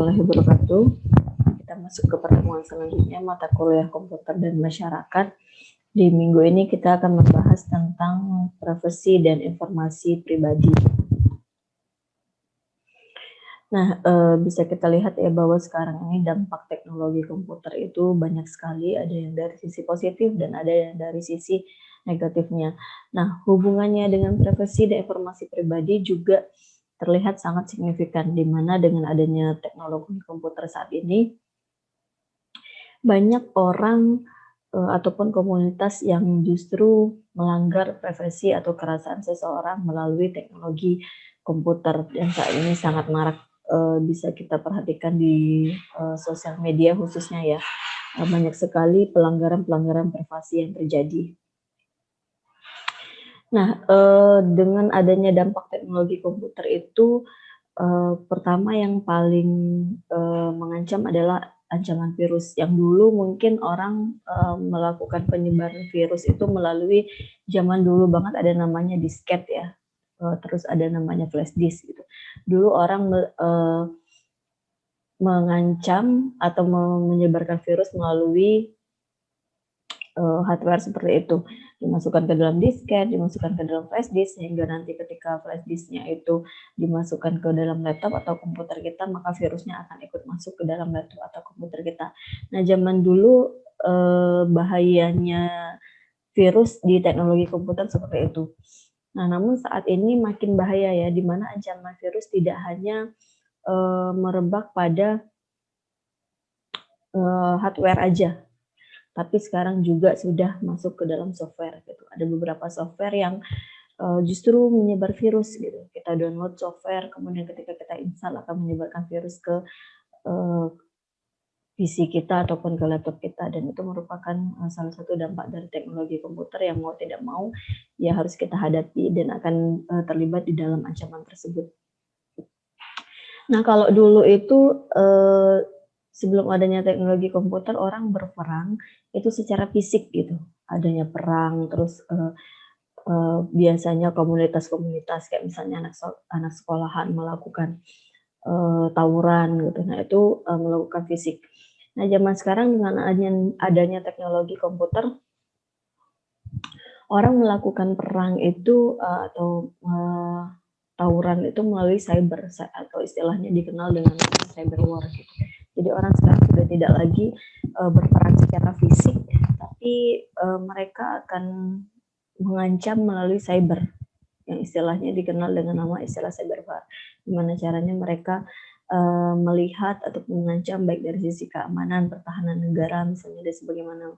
warahmatullahi wabarakatuh. Kita masuk ke pertemuan selanjutnya, mata kuliah komputer dan masyarakat. Di minggu ini kita akan membahas tentang privasi dan informasi pribadi. Nah, bisa kita lihat ya bahwa sekarang ini dampak teknologi komputer itu banyak sekali, ada yang dari sisi positif dan ada yang dari sisi negatifnya. Nah, hubungannya dengan privasi dan informasi pribadi juga terlihat sangat signifikan, di mana dengan adanya teknologi komputer saat ini, banyak orang ataupun komunitas yang justru melanggar privasi atau kerahasiaan seseorang melalui teknologi komputer, dan saat ini sangat marak bisa kita perhatikan di sosial media khususnya ya. Banyak sekali pelanggaran-pelanggaran privasi yang terjadi. Nah, dengan adanya dampak teknologi komputer itu, pertama yang paling mengancam adalah ancaman virus. Yang dulu mungkin orang melakukan penyebaran virus itu melalui zaman dulu banget ada namanya disket ya, terus ada namanya flash disk gitu. Dulu orang mengancam atau menyebarkan virus melalui hardware seperti itu, dimasukkan ke dalam disket, dimasukkan ke dalam flash disk, sehingga nanti ketika flash disknya itu dimasukkan ke dalam laptop atau komputer kita, maka virusnya akan ikut masuk ke dalam laptop atau komputer kita. Nah, zaman dulu bahayanya virus di teknologi komputer seperti itu. Nah, namun saat ini makin bahaya ya, di mana ancaman virus tidak hanya merebak pada hardware aja, tapi sekarang juga sudah masuk ke dalam software gitu. Ada beberapa software yang justru menyebar virus gitu. Kita download software, kemudian ketika kita install akan menyebarkan virus ke PC kita ataupun ke laptop kita, dan itu merupakan salah satu dampak dari teknologi komputer yang mau tidak mau ya harus kita hadapi dan akan terlibat di dalam ancaman tersebut. Nah, kalau dulu itu sebelum adanya teknologi komputer, orang berperang itu secara fisik gitu, adanya perang, terus biasanya komunitas-komunitas kayak misalnya anak sekolahan melakukan tawuran gitu. Nah, itu melakukan fisik. Nah, zaman sekarang dengan adanya teknologi komputer, orang melakukan perang itu atau tawuran itu melalui cyber, atau istilahnya dikenal dengan cyber war gitu. Jadi orang sekarang sudah tidak lagi berperang secara fisik, tapi mereka akan mengancam melalui cyber, yang istilahnya dikenal dengan nama istilah cyber war. Gimana caranya mereka melihat ataupun mengancam baik dari sisi keamanan, pertahanan negara misalnya, dan sebagaimana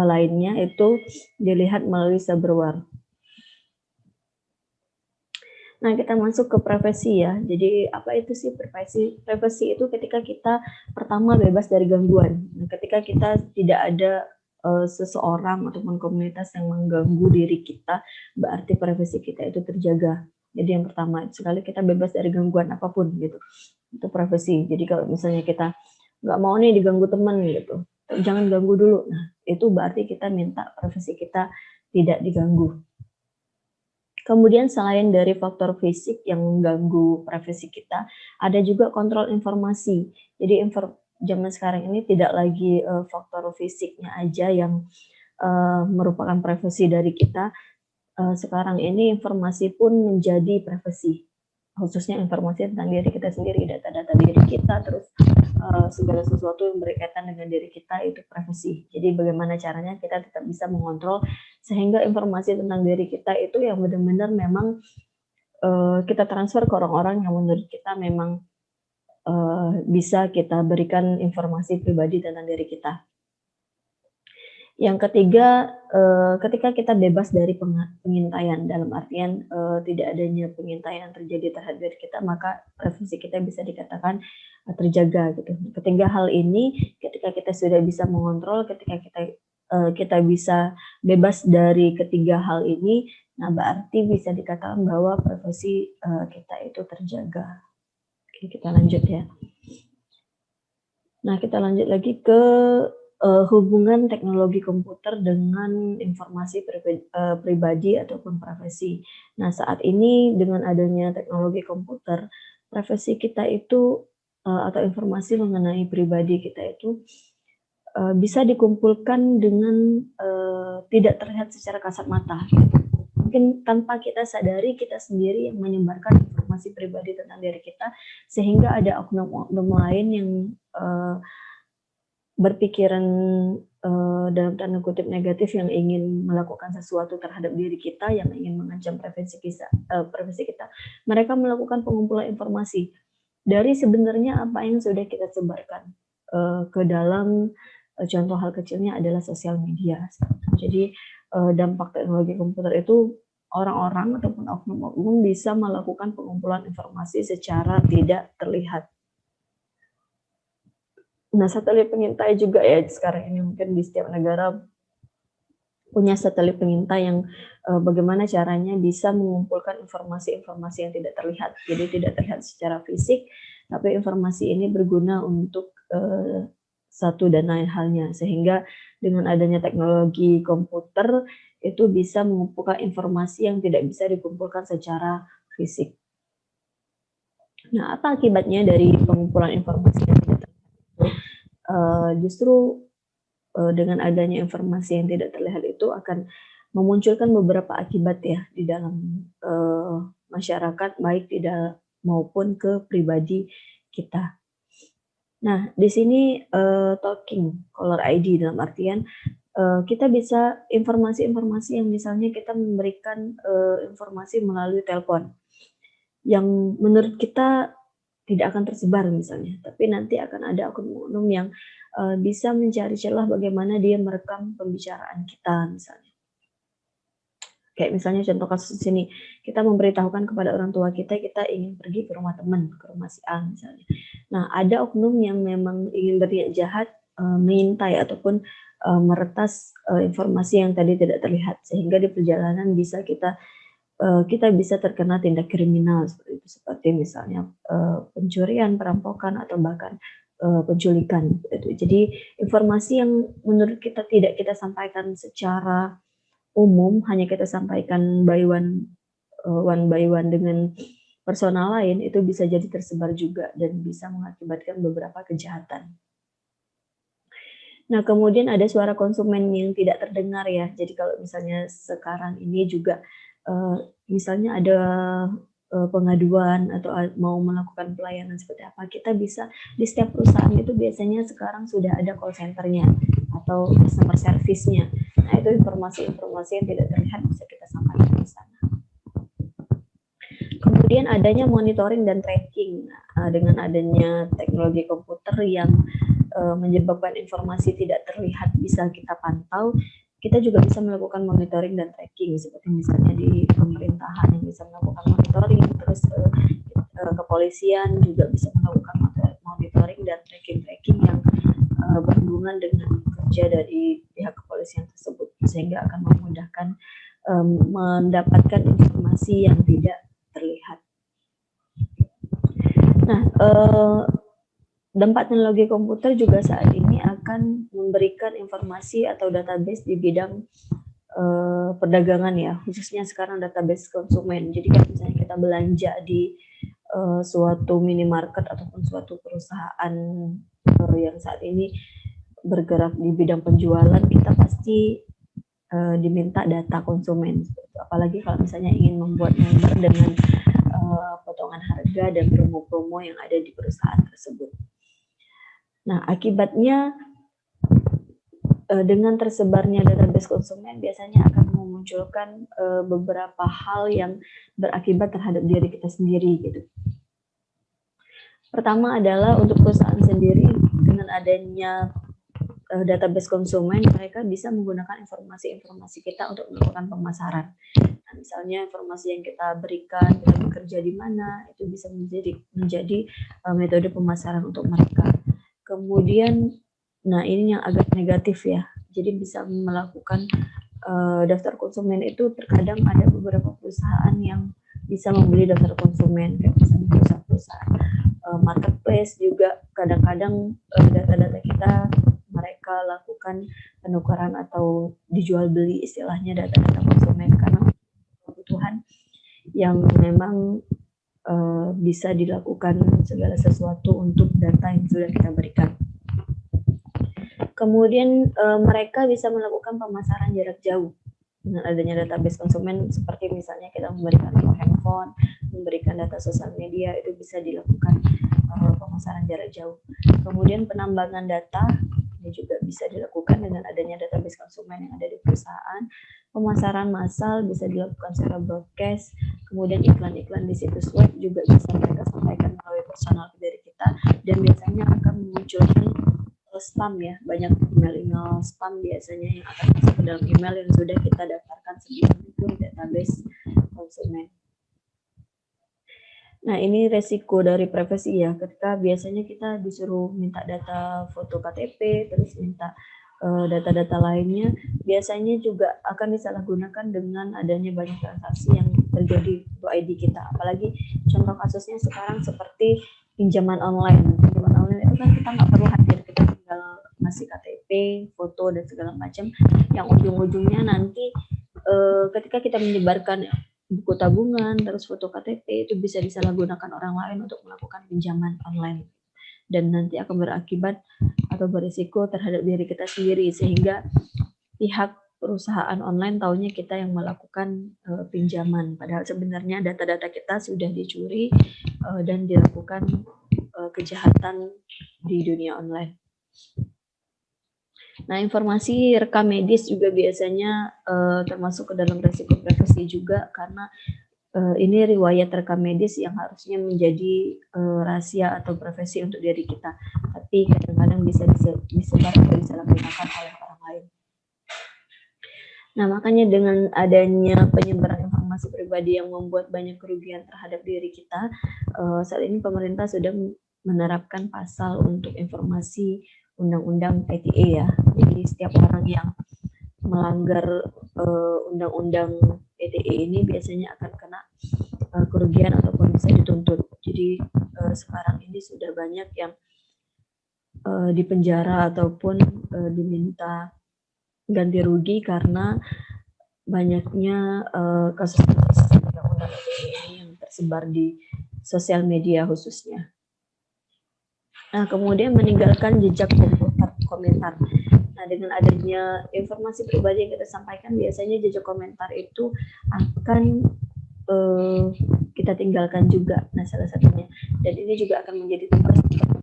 lainnya itu dilihat melalui cyber war. Nah, kita masuk ke privasi ya. Jadi apa itu sih privasi? Privasi itu ketika kita pertama bebas dari gangguan. Nah, ketika kita tidak ada seseorang ataupun komunitas yang mengganggu diri kita, berarti privasi kita itu terjaga. Jadi yang pertama sekali kita bebas dari gangguan apapun gitu. Itu privasi. Jadi kalau misalnya kita nggak mau nih diganggu teman gitu, jangan ganggu dulu. Nah, itu berarti kita minta privasi kita tidak diganggu. Kemudian selain dari faktor fisik yang mengganggu privasi kita, ada juga kontrol informasi. Jadi zaman sekarang ini tidak lagi faktor fisiknya aja yang merupakan privasi dari kita. Sekarang ini informasi pun menjadi privasi, khususnya informasi tentang diri kita sendiri, data-data diri kita, terus segala sesuatu yang berkaitan dengan diri kita itu privasi. Jadi bagaimana caranya kita tetap bisa mengontrol sehingga informasi tentang diri kita itu yang benar-benar memang kita transfer ke orang-orang yang menurut kita memang bisa kita berikan informasi pribadi tentang diri kita. Yang ketiga, ketika kita bebas dari pengintaian, dalam artian tidak adanya pengintaian terjadi terhadap diri kita, maka privasi kita bisa dikatakan terjaga gitu. Ketiga hal ini, ketika kita sudah bisa mengontrol, ketika kita bisa bebas dari ketiga hal ini, nah berarti bisa dikatakan bahwa privasi kita itu terjaga. Oke, kita lanjut ya. Nah, kita lanjut lagi ke hubungan teknologi komputer dengan informasi pribadi ataupun privasi. Nah, saat ini dengan adanya teknologi komputer, privasi kita itu atau informasi mengenai pribadi kita itu bisa dikumpulkan dengan tidak terlihat secara kasat mata. Mungkin tanpa kita sadari, kita sendiri yang menyebarkan informasi pribadi tentang diri kita, sehingga ada oknum-oknum lain yang berpikiran dalam tanda kutip negatif, yang ingin melakukan sesuatu terhadap diri kita, yang ingin mengancam privasi kita. Mereka melakukan pengumpulan informasi dari sebenarnya apa yang sudah kita sebarkan ke dalam, contoh hal kecilnya adalah sosial media. Jadi dampak teknologi komputer itu, orang-orang ataupun oknum-oknum bisa melakukan pengumpulan informasi secara tidak terlihat. Nah, satelit pengintai juga ya sekarang ini, mungkin di setiap negara punya satelit pengintai yang bagaimana caranya bisa mengumpulkan informasi-informasi yang tidak terlihat. Jadi tidak terlihat secara fisik, tapi informasi ini berguna untuk satu dan lain halnya, sehingga dengan adanya teknologi komputer itu bisa mengumpulkan informasi yang tidak bisa dikumpulkan secara fisik. Nah, apa akibatnya dari pengumpulan informasi yang tidak terlihat? Justru dengan adanya informasi yang tidak terlihat itu akan memunculkan beberapa akibat ya di dalam masyarakat, baik tidak maupun ke pribadi kita. Nah, di sini talking caller ID dalam artian kita bisa informasi-informasi yang misalnya kita memberikan informasi melalui telepon yang menurut kita tidak akan tersebar misalnya, tapi nanti akan ada oknum-oknum yang bisa mencari celah bagaimana dia merekam pembicaraan kita misalnya. Kayak misalnya contoh kasus di sini, kita memberitahukan kepada orang tua kita ingin pergi ke rumah teman, ke rumah si A misalnya. Nah, ada oknum yang memang ingin berniat jahat, mengintai ataupun meretas informasi yang tadi tidak terlihat, sehingga di perjalanan bisa kita bisa terkena tindak kriminal seperti itu, seperti misalnya pencurian, perampokan, atau bahkan penculikan. Jadi informasi yang menurut kita tidak kita sampaikan secara umum, hanya kita sampaikan one by one dengan personal lain, itu bisa jadi tersebar juga dan bisa mengakibatkan beberapa kejahatan. Nah, kemudian ada suara konsumen yang tidak terdengar ya. Jadi kalau misalnya sekarang ini juga misalnya ada pengaduan atau mau melakukan pelayanan seperti apa, kita bisa di setiap perusahaan itu biasanya sekarang sudah ada call center-nya atau customer service-nya. Nah, itu informasi-informasi yang tidak terlihat bisa kita sampaikan di sana. Kemudian adanya monitoring dan tracking. Nah, dengan adanya teknologi komputer yang menyebabkan informasi tidak terlihat bisa kita pantau, kita juga bisa melakukan monitoring dan tracking, seperti misalnya di pemerintahan yang bisa melakukan monitoring, terus kepolisian juga bisa melakukan monitoring dan tracking yang berhubungan dengan kerja dari pihak kepolisian tersebut, sehingga akan memudahkan mendapatkan informasi yang tidak terlihat. Nah, dampak teknologi komputer juga saat ini akan memberikan informasi atau database di bidang perdagangan ya, khususnya sekarang database konsumen. Jadi kan misalnya kita belanja di suatu minimarket ataupun suatu perusahaan yang saat ini bergerak di bidang penjualan, kita pasti diminta data konsumen. Apalagi kalau misalnya ingin membuat member dengan potongan harga dan promo-promo yang ada di perusahaan tersebut. Nah, akibatnya dengan tersebarnya database konsumen biasanya akan memunculkan beberapa hal yang berakibat terhadap diri kita sendiri gitu. Pertama adalah untuk perusahaan sendiri, dengan adanya database konsumen, mereka bisa menggunakan informasi-informasi kita untuk melakukan pemasaran. Nah, misalnya informasi yang kita berikan, kita bekerja di mana, itu bisa menjadi metode pemasaran untuk mereka. Kemudian, nah ini yang agak negatif ya, jadi bisa melakukan daftar konsumen itu, terkadang ada beberapa perusahaan yang bisa membeli daftar konsumen, kayak misalnya perusahaan marketplace juga kadang-kadang data-data kita mereka lakukan penukaran atau dijual beli, istilahnya data-data konsumen, karena kebutuhan yang memang bisa dilakukan segala sesuatu untuk data yang sudah kita berikan. Kemudian mereka bisa melakukan pemasaran jarak jauh dengan adanya database konsumen, seperti misalnya kita memberikan nomor handphone, memberikan data sosial media, itu bisa dilakukan pemasaran jarak jauh. Kemudian penambangan data ini juga bisa dilakukan dengan adanya database konsumen yang ada di perusahaan. Pemasaran massal bisa dilakukan secara broadcast. Kemudian iklan-iklan di situs web juga bisa mereka sampaikan melalui personal dari kita, dan biasanya akan memunculkan spam ya, banyak email-email spam biasanya yang akan masuk ke dalam email yang sudah kita daftarkan sebelumnya itu database konsumen. Nah, ini resiko dari privasi ya, ketika biasanya kita disuruh minta data foto KTP, terus minta data-data lainnya, biasanya juga akan disalahgunakan dengan adanya banyak transaksi yang terjadi untuk ID kita. Apalagi contoh kasusnya sekarang seperti pinjaman online. Pinjaman online itu kan kita nggak perlu hadir, kita tinggal ngasih KTP, foto, dan segala macam, yang ujung-ujungnya nanti ketika kita menyebarkan buku tabungan, terus foto KTP, itu bisa disalahgunakan orang lain untuk melakukan pinjaman online, dan nanti akan berakibat atau berisiko terhadap diri kita sendiri, sehingga pihak perusahaan online taunya kita yang melakukan pinjaman, padahal sebenarnya data-data kita sudah dicuri dan dilakukan kejahatan di dunia online. Nah, informasi rekam medis juga biasanya termasuk ke dalam resiko privasi juga, karena ini riwayat rekam medis yang harusnya menjadi rahasia atau privasi untuk diri kita, tapi kadang-kadang bisa disebar atau disalahgunakan oleh orang lain. Nah, makanya dengan adanya penyebaran informasi pribadi yang membuat banyak kerugian terhadap diri kita, saat ini pemerintah sudah menerapkan pasal untuk informasi Undang-Undang ITE ya. Jadi setiap orang yang melanggar Undang-Undang ITE ini biasanya akan kena kerugian ataupun bisa dituntut. Jadi sekarang ini sudah banyak yang dipenjara ataupun diminta ganti rugi karena banyaknya kasus-kasus Undang-Undang ITE ini yang tersebar di sosial media khususnya. Nah, kemudian meninggalkan jejak komentar. Nah, dengan adanya informasi pribadi yang kita sampaikan, biasanya jejak komentar itu akan kita tinggalkan juga. Nah, salah satunya. Dan ini juga akan menjadi tugas kita.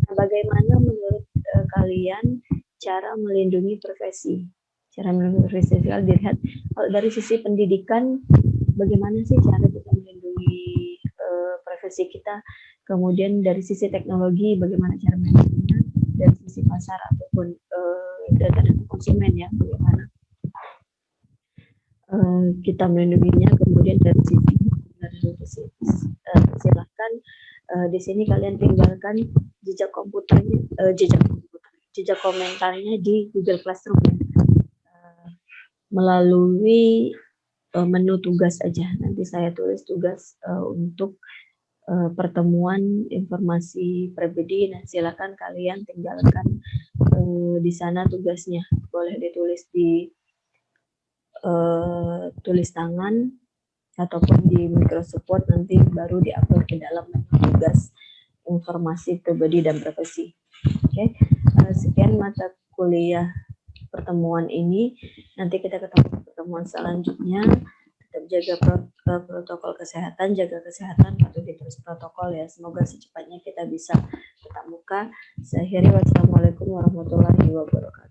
Nah, bagaimana menurut kalian cara melindungi privasi? Cara melindungi privasi dilihat kalau dari sisi pendidikan, bagaimana sih cara kita melindungi privasi kita? Kemudian dari sisi teknologi, bagaimana cara melindunginya? Dari sisi pasar ataupun data-data konsumen ya, bagaimana kita melindunginya. Kemudian dari sisi silahkan di sini kalian tinggalkan jejak jejak komentarnya di Google Classroom ya, melalui menu tugas aja. Nanti saya tulis tugas untuk pertemuan informasi pribadi. Nah, silakan kalian tinggalkan di sana tugasnya. Boleh ditulis di tulis tangan ataupun di Microsoft Word, nanti baru diupload ke dalam tugas informasi pribadi dan privasi. Oke, sekian mata kuliah pertemuan ini. Nanti kita ketemu pertemuan selanjutnya. Tetap jaga protokol kesehatan, jaga kesehatan, patuhi terus protokol ya. Semoga secepatnya kita bisa tetap muka. Saya akhiri, wassalamualaikum warahmatullahi wabarakatuh.